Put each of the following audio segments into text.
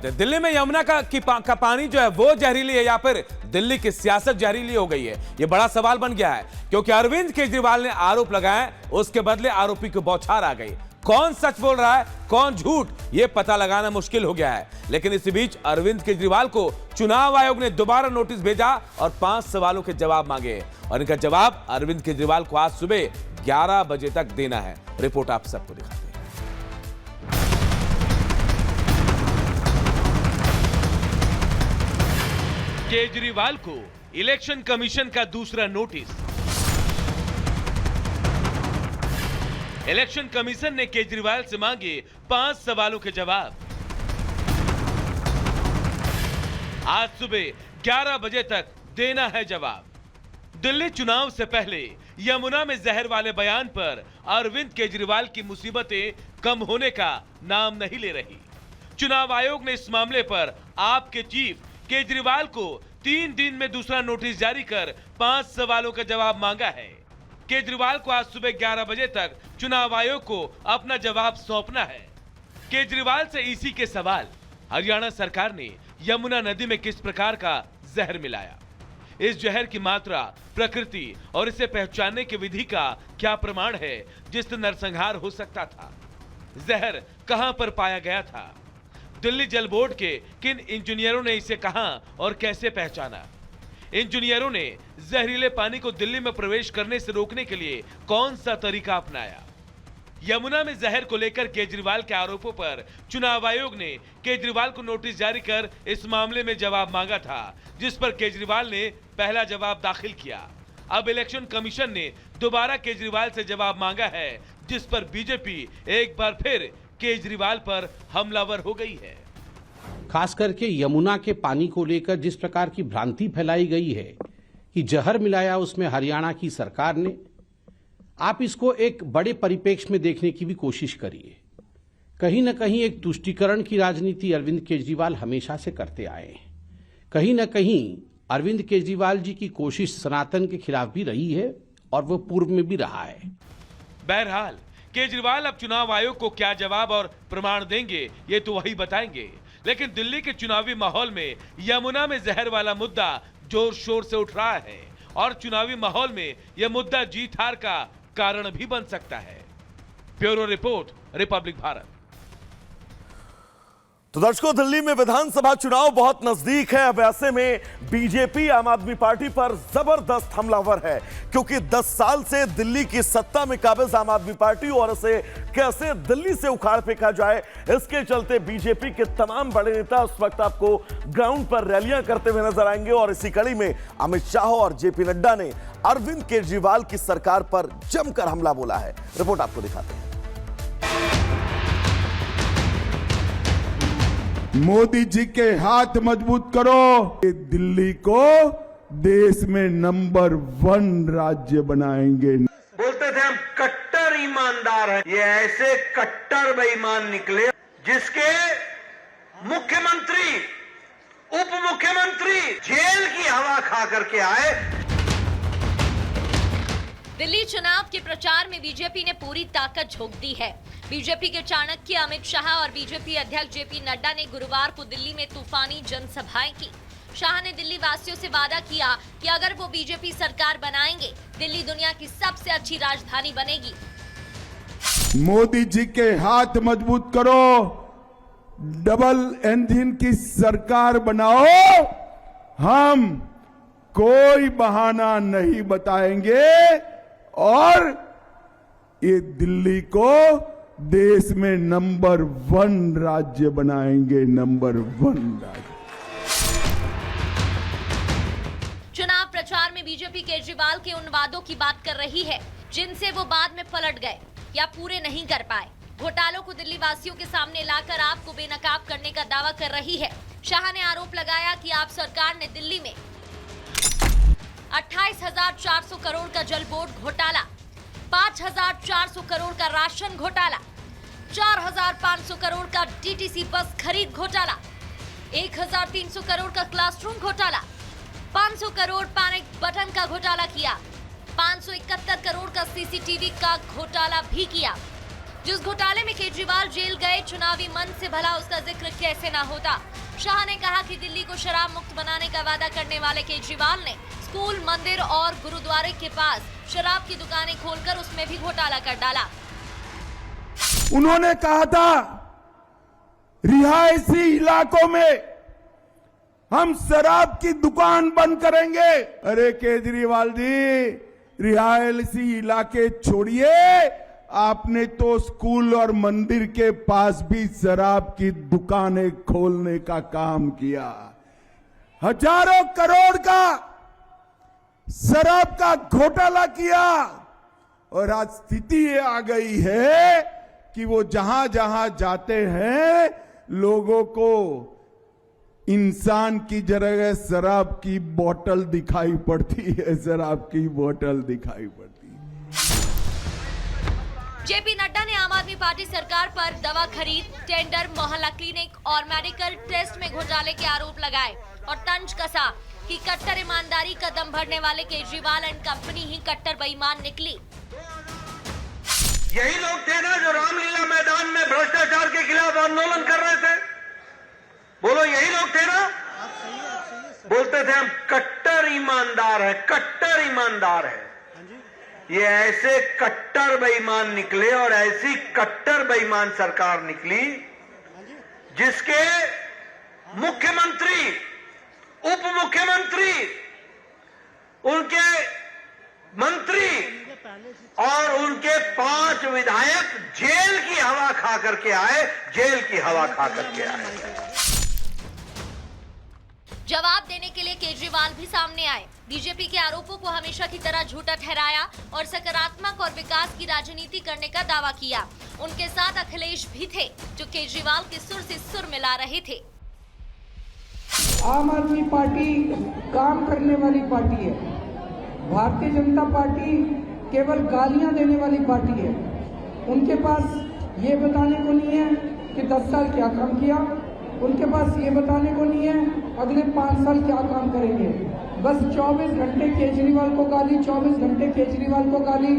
करते हैं। दिल्ली में यमुना का पानी जो है वो जहरीली है या फिर दिल्ली की सियासत जहरीली हो गई है, ये बड़ा सवाल बन गया है, क्योंकि अरविंद केजरीवाल ने आरोप लगाए, उसके बदले आरोपी को बौछार आ गई। कौन सच बोल रहा है, कौन झूठ, ये पता लगाना मुश्किल हो गया है। लेकिन इसी बीच अरविंद केजरीवाल को चुनाव आयोग ने दोबारा नोटिस भेजा और 5 सवालों के जवाब मांगे और इनका जवाब अरविंद केजरीवाल को आज सुबह 11 बजे तक देना है। रिपोर्ट आप सबको दिखाते हैं। केजरीवाल को इलेक्शन कमीशन का दूसरा नोटिस। इलेक्शन कमीशन ने केजरीवाल से मांगे 5 सवालों के जवाब। आज सुबह 11 बजे तक देना है जवाब। दिल्ली चुनाव से पहले यमुना में जहर वाले बयान पर अरविंद केजरीवाल की मुसीबतें कम होने का नाम नहीं ले रही। चुनाव आयोग ने इस मामले पर आपके चीफ केजरीवाल को 3 दिन में दूसरा नोटिस जारी कर 5 सवालों का जवाब मांगा है। केजरीवाल को आज सुबह 11 बजे तक चुनाव आयोग को अपना जवाब सौंपना है। केजरीवाल से इसी के सवाल। हरियाणा सरकार ने यमुना नदी में किस प्रकार का जहर मिलाया, इस जहर की मात्रा, प्रकृति और इसे पहचानने की विधि का क्या प्रमाण है जिससे नरसंहार हो सकता था, जहर कहां पर पाया गया था, दिल्ली जल बोर्ड के किन इंजीनियरों ने इसे कहां और कैसे पहचाना, इंजीनियरों ने जहरीले पानी को दिल्ली में प्रवेश करने से रोकने के लिए कौन सा तरीका अपनाया। यमुना में जहर को लेकर केजरीवाल के आरोपों पर चुनाव आयोग ने केजरीवाल को नोटिस जारी कर इस मामले में जवाब मांगा था, जिस पर केजरीवाल ने पहला जवाब दाखिल किया। अब इलेक्शन कमीशन ने दोबारा केजरीवाल से जवाब मांगा है, जिस पर बीजेपी एक बार फिर केजरीवाल पर हमलावर हो गई है। खास करके यमुना के पानी को लेकर जिस प्रकार की भ्रांति फैलाई गई है कि जहर मिलाया उसमें हरियाणा की सरकार ने, आप इसको एक बड़े परिप्रेक्ष्य में देखने की भी कोशिश करिए। कहीं न कहीं एक तुष्टीकरण की राजनीति अरविंद केजरीवाल हमेशा से करते आए हैं। कहीं न कहीं अरविंद केजरीवाल जी की कोशिश सनातन के खिलाफ भी रही है और वो पूर्व में भी रहा है। बहरहाल केजरीवाल अब चुनाव आयोग को क्या जवाब और प्रमाण देंगे, ये तो वही बताएंगे। लेकिन दिल्ली के चुनावी माहौल में यमुना में जहर वाला मुद्दा जोर शोर से उठ रहा है और चुनावी माहौल में यह मुद्दा जीत हार का कारण भी बन सकता है। Bureau report, Republic Bharat. तो दर्शकों, दिल्ली में विधानसभा चुनाव बहुत नजदीक है। अब ऐसे में बीजेपी आम आदमी पार्टी पर जबरदस्त हमलावर है, क्योंकि 10 साल से दिल्ली की सत्ता में काबिज आम आदमी पार्टी और इसे कैसे दिल्ली से उखाड़ फेंका जाए, इसके चलते बीजेपी के तमाम बड़े नेता उस वक्त आपको ग्राउंड पर रैलियां करते हुए नजर आएंगे। और इसी कड़ी में अमित शाह और जेपी नड्डा ने अरविंद केजरीवाल की सरकार पर जमकर हमला बोला है। रिपोर्ट आपको दिखाते हैं। मोदी जी के हाथ मजबूत करो, दिल्ली को देश में नंबर 1 राज्य बनाएंगे। बोलते थे हम कट्टर ईमानदार हैं, ये ऐसे कट्टर बेईमान निकले जिसके मुख्यमंत्री, उप मुख्यमंत्री जेल की हवा खा करके आए। दिल्ली चुनाव के प्रचार में बीजेपी ने पूरी ताकत झोंक दी है। बीजेपी के चाणक्य अमित शाह और बीजेपी अध्यक्ष जेपी नड्डा ने गुरुवार को दिल्ली में तूफानी जनसभाएं की। शाह ने दिल्ली वासियों से वादा किया कि अगर वो बीजेपी सरकार बनाएंगे, दिल्ली दुनिया की सबसे अच्छी राजधानी बनेगी। मोदी जी के हाथ मजबूत करो, डबल इंजन की सरकार बनाओ, हम कोई बहाना नहीं बताएंगे और ये दिल्ली को देश में नंबर 1 राज्य बनाएंगे, नंबर 1 राज्य। चुनाव प्रचार में बीजेपी केजरीवाल के उन वादों की बात कर रही है जिनसे वो बाद में पलट गए या पूरे नहीं कर पाए। घोटालों को दिल्ली वासियों के सामने लाकर आपको बेनकाब करने का दावा कर रही है। शाह ने आरोप लगाया कि आप सरकार ने दिल्ली में 28,400 करोड़ का जल बोर्ड घोटाला, 5,400 करोड़ का राशन घोटाला, 4,500 करोड़ का डीटीसी बस खरीद घोटाला, 1,300 करोड़ का क्लासरूम घोटाला, 500 करोड़ पैनिक बटन का घोटाला किया, 571 करोड़ का सीसीटीवी का घोटाला भी किया। जिस घोटाले में केजरीवाल जेल गए, चुनावी मन से भला उसका जिक्र कैसे ना होता। शाह ने कहा कि दिल्ली को शराब मुक्त बनाने का वादा करने वाले केजरीवाल ने स्कूल, मंदिर और गुरुद्वारे के पास शराब की दुकानें खोलकर उसमें भी घोटाला कर डाला। उन्होंने कहा था रिहायशी इलाकों में हम शराब की दुकान बंद करेंगे। अरे केजरीवाल जी, रिहायशी इलाके छोड़िए, आपने तो स्कूल और मंदिर के पास भी शराब की दुकानें खोलने का काम किया। हजारों करोड़ का शराब का घोटाला किया और आज स्थिति ये आ गई है कि वो जहां जहां जाते हैं लोगों को इंसान की जगह शराब की बोतल दिखाई पड़ती है, शराब की बोतल दिखाई पड़ती है। जेपी नड्डा ने आम आदमी पार्टी सरकार पर दवा खरीद, टेंडर, मोहल्ला क्लिनिक और मेडिकल टेस्ट में घोटाले के आरोप लगाए और तंज कसा कि कट्टर ईमानदारी का दम भरने वाले केजरीवाल एंड कंपनी ही कट्टर बेईमान निकली। यही लोग थे ना जो रामलीला मैदान में भ्रष्टाचार के खिलाफ आंदोलन कर रहे थे? बोलो, यही लोग थे ना? बोलते थे हम कट्टर ईमानदार हैं, कट्टर ईमानदार हैं। ये ऐसे कट्टर बेईमान निकले और ऐसी कट्टर बेईमान सरकार निकली जिसके मुख्यमंत्री, उप मुख्यमंत्री, उनके मंत्री और उनके 5 विधायक जेल की हवा खा करके आए, जेल की हवा खा करके आए। जवाब देने के लिए केजरीवाल भी सामने आए। बीजेपी के आरोपों को हमेशा की तरह झूठा ठहराया और सकारात्मक और विकास की राजनीति करने का दावा किया। उनके साथ अखिलेश भी थे, जो केजरीवाल के सुर से सुर मिला रहे थे। आम आदमी पार्टी काम करने वाली पार्टी है। भारतीय जनता पार्टी केवल गालियां देने वाली पार्टी है। उनके पास ये बताने को नहीं है कि 10 साल क्या काम किया, उनके पास ये बताने को नहीं है अगले 5 साल क्या काम करेंगे। बस 24 घंटे केजरीवाल को गाली, 24 घंटे केजरीवाल को गाली।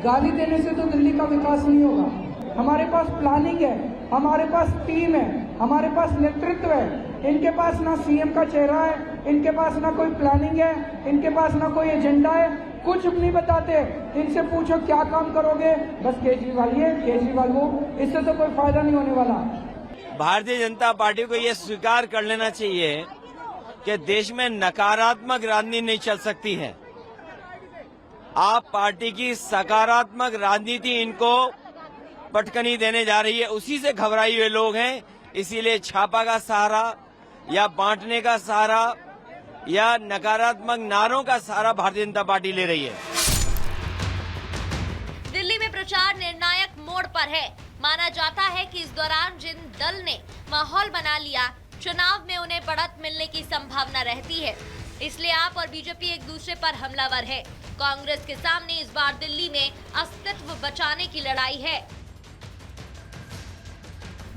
गाली देने से तो दिल्ली का विकास नहीं होगा। हमारे पास प्लानिंग है, हमारे पास टीम है, हमारे पास नेतृत्व है। इनके पास ना सीएम का चेहरा है, इनके पास ना कोई प्लानिंग है, इनके पास ना कोई एजेंडा है, कुछ नहीं बताते। इनसे पूछो क्या काम करोगे, बस केजरीवाल ये, केजरीवाल वो। इससे तो कोई फायदा नहीं होने वाला। भारतीय जनता पार्टी को यह स्वीकार कर लेना चाहिए कि देश में नकारात्मक राजनीति नहीं चल सकती है। आप पार्टी की सकारात्मक राजनीति इनको पटकनी देने जा रही है, उसी से घबराए हुए लोग हैं। इसीलिए छापा का सहारा या बांटने का सहारा या नकारात्मक नारों का सहारा भारतीय जनता पार्टी ले रही है। दिल्ली में प्रचार निर्णायक मोड़ पर है। माना जाता है कि इस दौरान जिन दल ने माहौल बना लिया, चुनाव में उन्हें बढ़त मिलने की संभावना रहती है। इसलिए आप और बीजेपी एक दूसरे पर हमलावर है। कांग्रेस के सामने इस बार दिल्ली में अस्तित्व बचाने की लड़ाई है।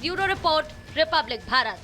Bureau report, Republic Bharat.